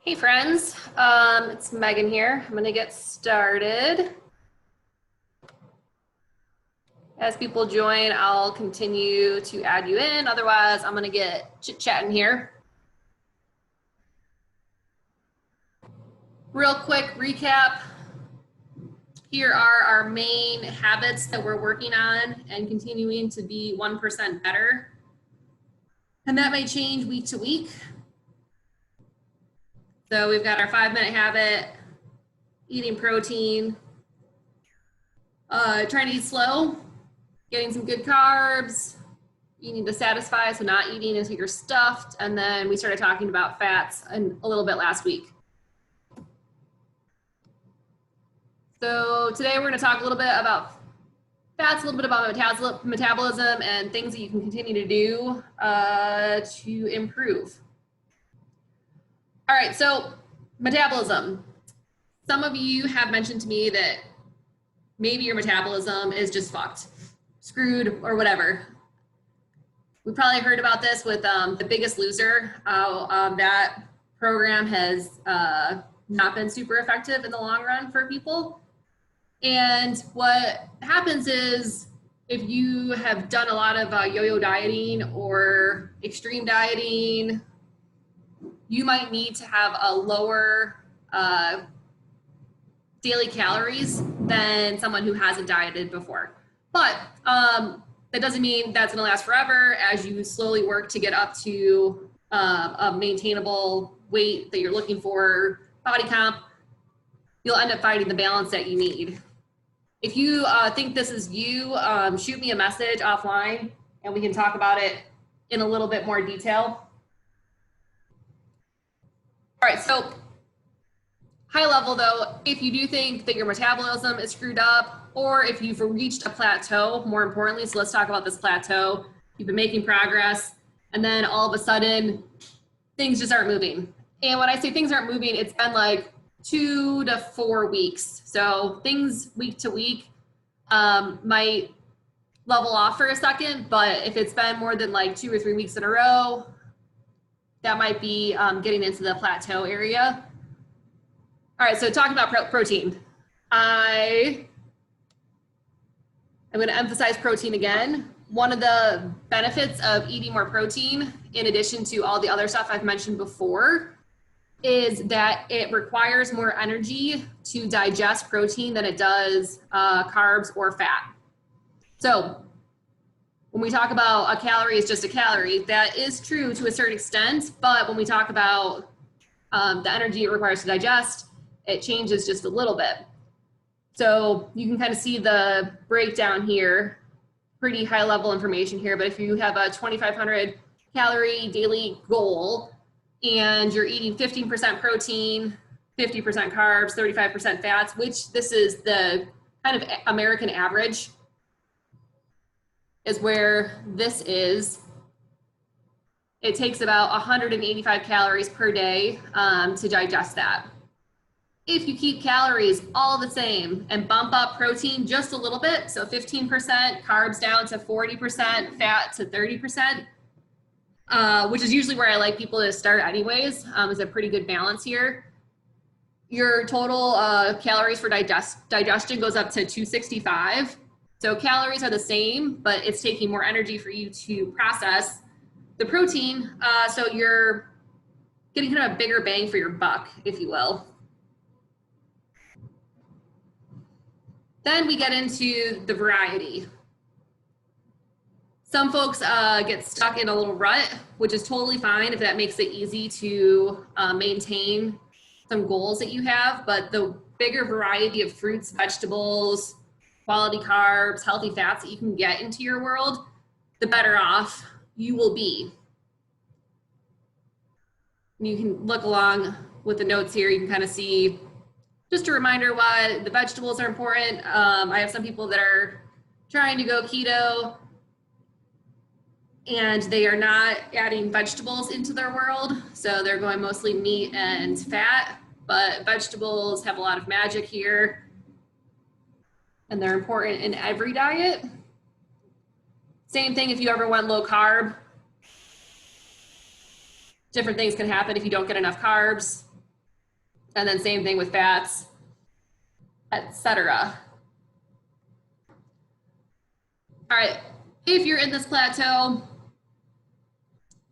Hey friends, it's Megan here. I'm gonna get started. As people join, I'll continue to add you in. Otherwise, I'm gonna get chit-chatting here. Real quick recap. Here are our main habits that we're working on and continuing to be 1% better. And that may change week to week. So we've got our 5-minute habit, eating protein, trying to eat slow, getting some good carbs, eating to satisfy, so not eating until you're stuffed. And then we started talking about fats a little bit last week. So today we're going to talk a little bit about fats, a little bit about metabolism and things that you can continue to do to improve. All right, so metabolism. Some of you have mentioned to me that maybe your metabolism is just fucked, screwed, or whatever. We probably heard about this with The Biggest Loser. That program has not been super effective in the long run for people. And what happens is if you have done a lot of yo-yo dieting or extreme dieting, you might need to have a lower daily calories than someone who hasn't dieted before. But that doesn't mean that's going to last forever. As you slowly work to get up to a maintainable weight that you're looking for, body comp, you'll end up finding the balance that you need. If you think this is you, shoot me a message offline and we can talk about it in a little bit more detail. All right, so high level though, if you do think that your metabolism is screwed up, or if you've reached a plateau, more importantly, so let's talk about this plateau. You've been making progress, and then all of a sudden, things just aren't moving. And when I say things aren't moving, it's been like 2 to 4 weeks. So things week to week might level off for a second, but if it's been more than like 2 or 3 weeks in a row, that might be getting into the plateau area. All right, so talking about protein. I'm going to emphasize protein again. One of the benefits of eating more protein, in addition to all the other stuff I've mentioned before, is that it requires more energy to digest protein than it does carbs or fat. So when we talk about a calorie is just a calorie, that is true to a certain extent, but when we talk about the energy it requires to digest, it changes just a little bit. So you can kind of see the breakdown here, pretty high level information here, but if you have a 2,500 calorie daily goal and you're eating 15% protein, 50% carbs, 35% fats, which this is the kind of American average, is where this is. It takes about 185 calories per day to digest that. If you keep calories all the same and bump up protein just a little bit, so 15%, carbs down to 40%, fat to 30%, which is usually where I like people to start anyways, is a pretty good balance here. Your total calories for digestion goes up to 265. So calories are the same, but it's taking more energy for you to process the protein. So you're getting kind of a bigger bang for your buck, if you will. Then we get into the variety. Some folks get stuck in a little rut, which is totally fine if that makes it easy to maintain some goals that you have, but the bigger variety of fruits, vegetables, quality carbs, healthy fats that you can get into your world, the better off you will be. You can look along with the notes here, you can kind of see just a reminder why the vegetables are important. I have some people that are trying to go keto and they are not adding vegetables into their world. So they're going mostly meat and fat, but vegetables have a lot of magic here and they're important in every diet. Same thing if you ever went low carb. Different things can happen if you don't get enough carbs. And then same thing with fats, etc. All right, if you're in this plateau,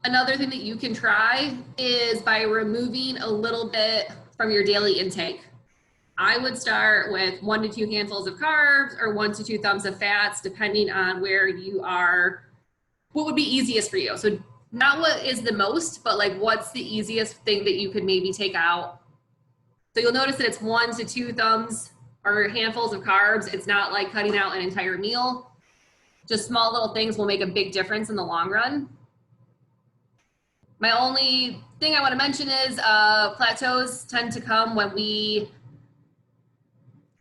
another thing that you can try is by removing a little bit from your daily intake. I would start with 1 to 2 handfuls of carbs or 1 to 2 thumbs of fats, depending on where you are, what would be easiest for you. So not what is the most, but like what's the easiest thing that you could maybe take out. So you'll notice that it's 1 to 2 thumbs or handfuls of carbs. It's not like cutting out an entire meal. Just small little things will make a big difference in the long run. My only thing I want to mention is plateaus tend to come when we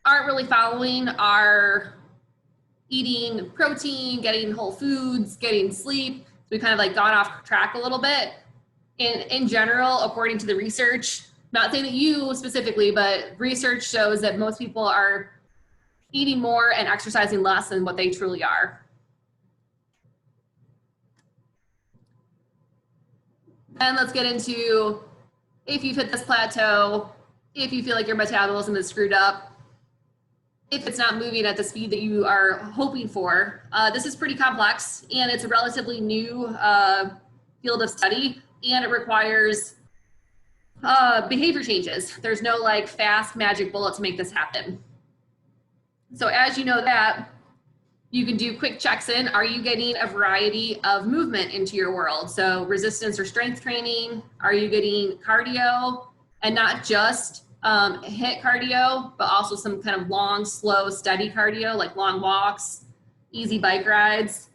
aren't really following our eating protein, getting whole foods, getting sleep. So we kind of like gone off track a little bit. And in general, according to the research, not saying that you specifically, but research shows that most people are eating more and exercising less than what they truly are. And let's get into if you've hit this plateau, if you feel like your metabolism is screwed up, if it's not moving at the speed that you are hoping for. This is pretty complex, and it's a relatively new field of study, and it requires behavior changes. There's no like fast magic bullet to make this happen. So as you know that, you can do quick checks in. Are you getting a variety of movement into your world? So resistance or strength training? Are you getting cardio? And not just HIIT cardio, but also some kind of long, slow, steady cardio, like long walks, easy bike rides.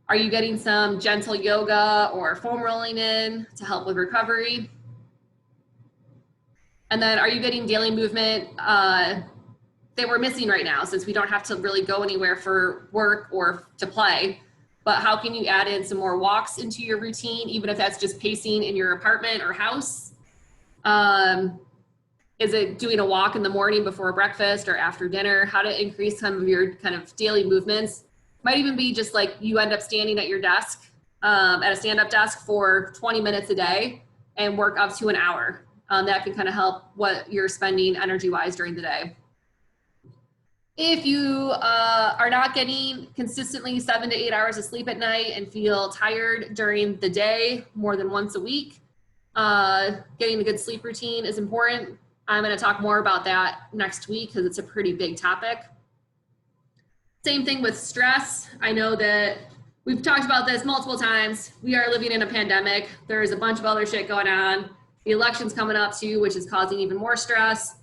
Are you getting some gentle yoga or foam rolling in to help with recovery? And then are you getting daily movement that we're missing right now, since we don't have to really go anywhere for work or to play? But how can you add in some more walks into your routine, even if that's just pacing in your apartment or house? Is it doing a walk in the morning before breakfast or after dinner? How to increase some of your kind of daily movements. Might even be just like you end up standing at your desk, at a stand-up desk for 20 minutes a day and work up to an hour. That can kind of help what you're spending energy-wise during the day. If you are not getting consistently 7 to 8 hours of sleep at night and feel tired during the day more than once a week, getting a good sleep routine is important. I'm going to talk more about that next week because it's a pretty big topic. Same thing with stress. I know that we've talked about this multiple times. We are living in a pandemic. There's a bunch of other shit going on. The election's coming up too, which is causing even more stress.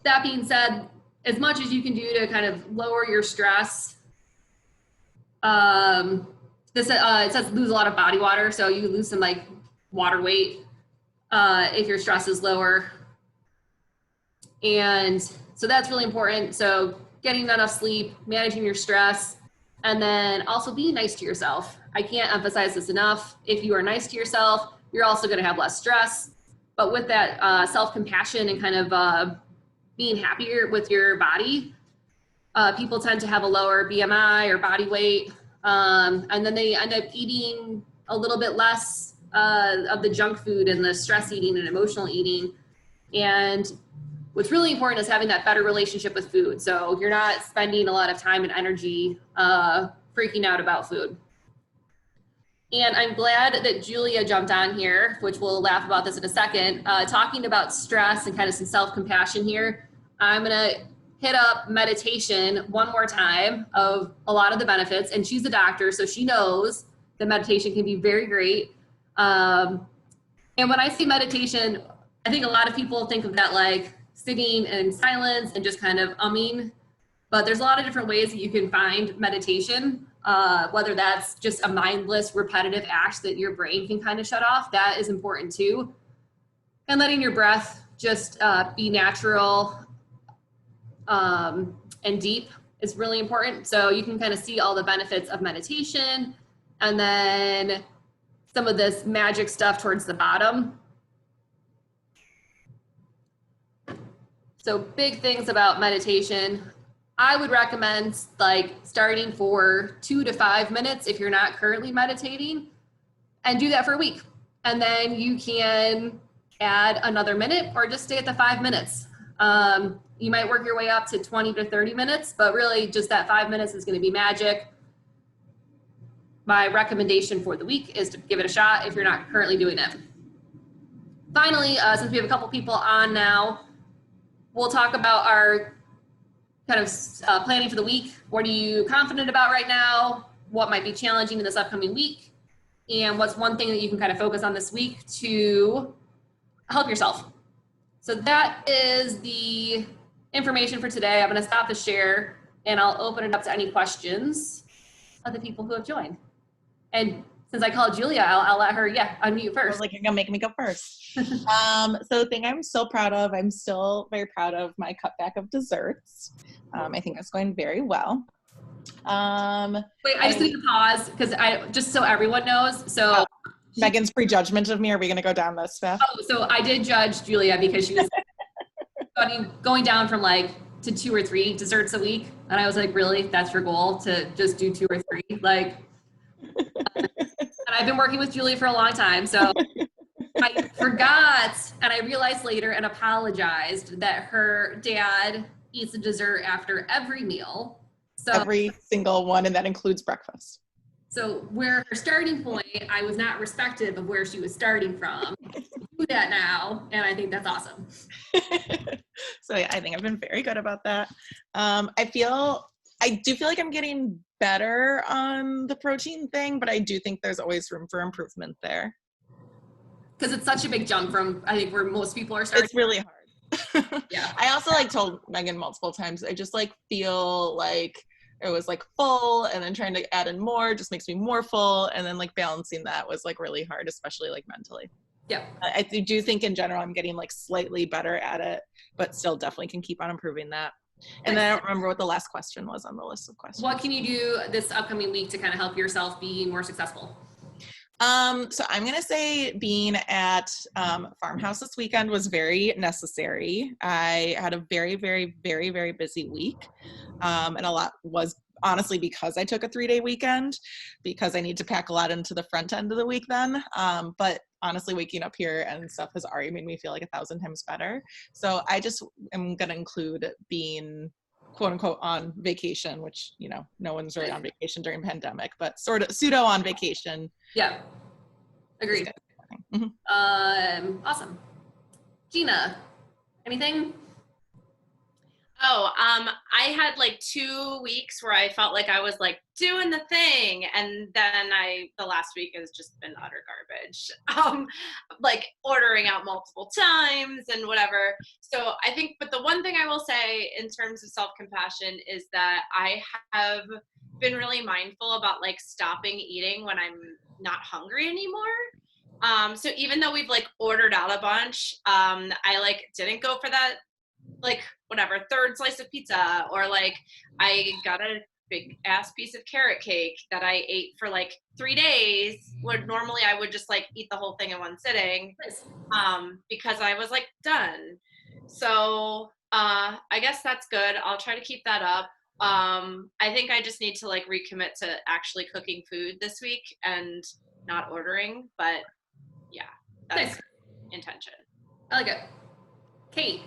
That being said, as much as you can do to kind of lower your stress, it says lose a lot of body water, so you lose some like water weight if your stress is lower. And so that's really important. So getting enough sleep, managing your stress, and then also being nice to yourself. I can't emphasize this enough. If you are nice to yourself, you're also going to have less stress. But with that self-compassion and kind of being happier with your body, people tend to have a lower BMI or body weight, and then they end up eating a little bit less of the junk food and the stress eating and emotional eating. And what's really important is having that better relationship with food. So you're not spending a lot of time and energy freaking out about food. And I'm glad that Julia jumped on here, which we'll laugh about this in a second, talking about stress and kind of some self-compassion here. I'm gonna hit up meditation one more time of a lot of the benefits, and she's a doctor, so she knows that meditation can be very great. And when I say meditation, I think a lot of people think of that like sitting in silence and just kind of umming, but there's a lot of different ways that you can find meditation, whether that's just a mindless, repetitive act that your brain can kind of shut off. That is important too. And letting your breath just be natural and deep is really important. So you can kind of see all the benefits of meditation, and then some of this magic stuff towards the bottom. So big things about meditation. I would recommend like starting for 2 to 5 minutes if you're not currently meditating, and do that for a week. And then you can add another minute or just stay at the 5 minutes. You might work your way up to 20 to 30 minutes, but really just that 5 minutes is going to be magic. My recommendation for the week is to give it a shot if you're not currently doing it. Finally, since we have a couple people on now, we'll talk about our kind of planning for the week. What are you confident about right now? What might be challenging in this upcoming week? And what's one thing that you can kind of focus on this week to help yourself? So that is the information for today. I'm going to stop the share and I'll open it up to any questions of the people who have joined. And since I called Julia, I'll let her, unmute first. I was like, you're gonna make me go first. So the thing I'm so proud of, I'm still very proud of my cutback of desserts. I think that's going very well. Wait, I just need to pause because just so everyone knows. So Megan's prejudgment of me, are we gonna go down this path? Oh, so I did judge Julia because she was going down from to 2 or 3 desserts a week. And I was like, really? That's your goal, to just do 2 or 3? And I've been working with Julie for a long time, so I forgot, and I realized later and apologized that her dad eats a dessert after every meal. So every single one, and that includes breakfast. So where her starting point, I was not respective of where she was starting from. Do that now, and I think that's awesome. So yeah, I think I've been very good about that. I do feel like I'm getting better on the protein thing, but I do think there's always room for improvement there. Because it's such a big jump from, I think, where most people are starting. It's really hard. Yeah. I also told Megan multiple times, I just feel like it was full, and then trying to add in more just makes me more full. And then balancing that was really hard, especially mentally. Yeah. I do think in general, I'm getting slightly better at it, but still definitely can keep on improving that. And then I don't remember what the last question was on the list of questions. What can you do this upcoming week to kind of help yourself be more successful? So I'm going to say being at Farmhouse this weekend was very necessary. I had a very, very, very, very busy week. And a lot was honestly because I took a 3-day weekend, because I need to pack a lot into the front end of the week then. But honestly, waking up here and stuff has already made me feel 1,000 times better. So I just am going to include being quote unquote on vacation, which, no one's really on vacation during pandemic, but sort of pseudo on vacation. Yeah. Agreed. Awesome. Gina, anything? Oh, I had 2 weeks where I felt like I was doing the thing, and then the last week has just been utter garbage. Ordering out multiple times and whatever. So I think, but the one thing I will say in terms of self-compassion is that I have been really mindful about stopping eating when I'm not hungry anymore. So even though we've ordered out a bunch, I didn't go for that whatever 3rd slice of pizza, or I got a big ass piece of carrot cake that I ate for 3 days, where normally I would just eat the whole thing in one sitting, because I was done. So I guess that's good. I'll try to keep that up. I think I just need to recommit to actually cooking food this week and not ordering, but yeah, that's intention. I like it. Kate, do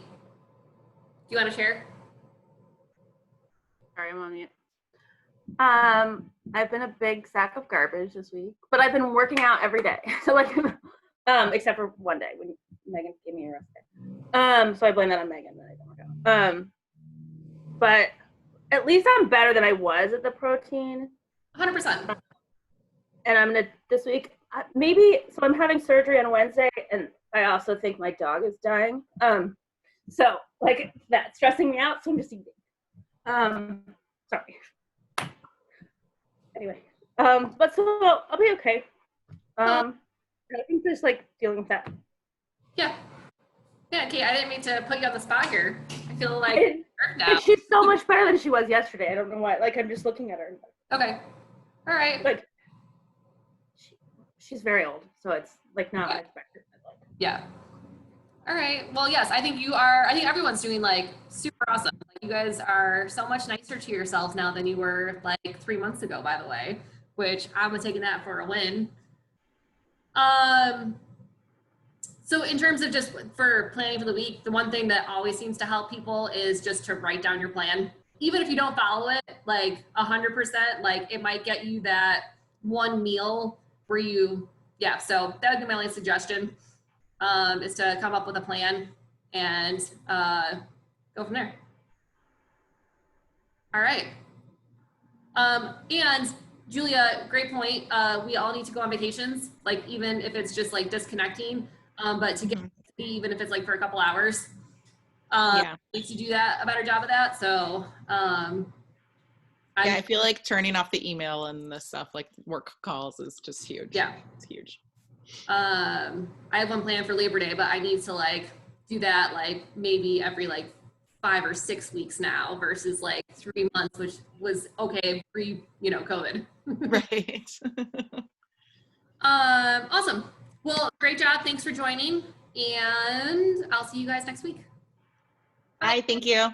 you want to share? Sorry, I'm on mute. I've been a big sack of garbage this week, but I've been working out every day. So except for one day when Megan gave me a rest day. So I blame that on Megan that I don't work out. But at least I'm better than I was at the protein. 100%. And I'm gonna this week so I'm having surgery on Wednesday, and I also think my dog is dying. So that's stressing me out. So I'm just eating. Sorry. Anyway, but so I'll be okay. I think just dealing with that. Yeah. Yeah, Kate, I didn't mean to put you on the spot here. I feel like now. She's so much better than she was yesterday. I don't know why. I'm just looking at her. Okay. All right. She's very old, so it's not unexpected. Yeah. All right. Well, yes, I think everyone's doing super awesome. You guys are so much nicer to yourself now than you were 3 months ago, by the way, which I'm taking that for a win. So in terms of just for planning for the week, the one thing that always seems to help people is just to write down your plan. Even if you don't follow it, like 100%, like it might get you that one meal where you, yeah, so that would be my only suggestion, is to come up with a plan and go from there. All right. And Julia, great point. We all need to go on vacations, like even if it's just like disconnecting, but to get even if it's like for a couple hours, need to do that a better job of that. So I feel like turning off the email and the stuff like work calls is just huge. Yeah, it's huge. I have one plan for Labor Day, but I need to like do that like maybe every like 5 or 6 weeks now versus like 3 months, which was okay pre, COVID. Right. Awesome. Well, great job. Thanks for joining, and I'll see you guys next week. Bye. Thank you.